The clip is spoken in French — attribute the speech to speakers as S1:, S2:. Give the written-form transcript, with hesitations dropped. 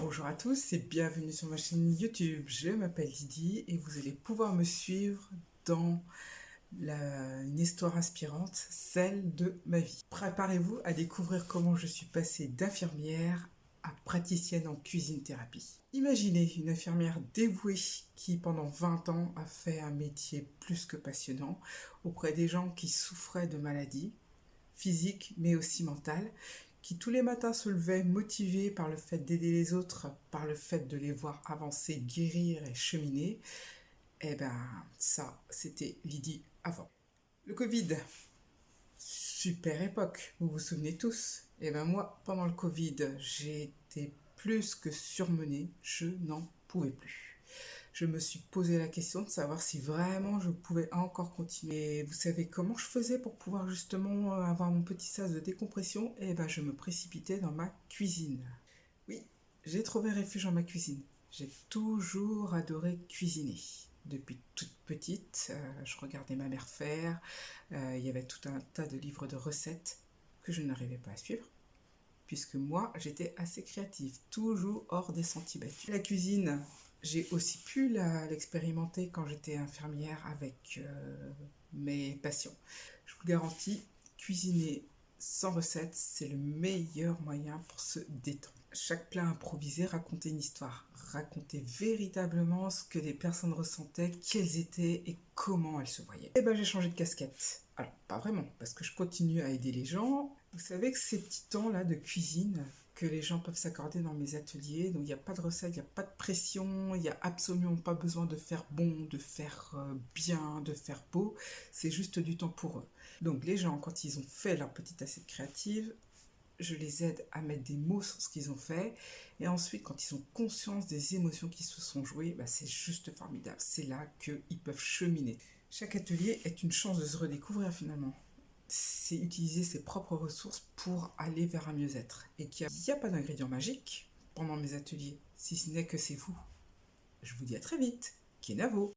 S1: Bonjour à tous et bienvenue sur ma chaîne YouTube. Je m'appelle Lydie et vous allez pouvoir me suivre dans une histoire inspirante, celle de ma vie. Préparez-vous à découvrir comment je suis passée d'infirmière à praticienne en cuisine-thérapie. Imaginez une infirmière dévouée qui, pendant 20 ans, a fait un métier plus que passionnant auprès des gens qui souffraient de maladies physiques mais aussi mentales, qui tous les matins se levait motivé par le fait d'aider les autres, par le fait de les voir avancer, guérir et cheminer. Eh ben, ça, c'était Lydie avant. Le Covid, super époque, vous vous souvenez tous. Eh ben moi, pendant le Covid, j'ai été plus que surmenée, je n'en pouvais plus. Je me suis posé la question de savoir si vraiment je pouvais encore continuer. Et vous savez comment je faisais pour pouvoir justement avoir mon petit sas de décompression? Eh ben, je me précipitais dans ma cuisine. Oui, j'ai trouvé refuge dans ma cuisine. J'ai toujours adoré cuisiner. Depuis toute petite, je regardais ma mère faire. Il y avait tout un tas de livres de recettes que je n'arrivais pas à suivre, puisque moi, j'étais assez créative, toujours hors des sentiers battus. La cuisine, j'ai aussi pu l'expérimenter quand j'étais infirmière avec mes patients. Je vous garantis, cuisiner sans recette, c'est le meilleur moyen pour se détendre. Chaque plat improvisé racontait une histoire, racontait véritablement ce que les personnes ressentaient, quelles étaient et comment elles se voyaient. Et ben j'ai changé de casquette. Alors, pas vraiment, parce que je continue à aider les gens. Vous savez que ces petits temps-là de cuisine que les gens peuvent s'accorder dans mes ateliers, donc il n'y a pas de recette, il n'y a pas de pression, il n'y a absolument pas besoin de faire bon, de faire bien, de faire beau, c'est juste du temps pour eux. Donc les gens, quand ils ont fait leur petite assiette créative, je les aide à mettre des mots sur ce qu'ils ont fait. Et ensuite, quand ils ont conscience des émotions qui se sont jouées, bah, c'est juste formidable. C'est là qu'ils peuvent cheminer. Chaque atelier est une chance de se redécouvrir finalement. C'est utiliser ses propres ressources pour aller vers un mieux-être. Et qu'il n'y a pas d'ingrédient magique pendant mes ateliers, si ce n'est que c'est vous. Je vous dis à très vite. Kenavo!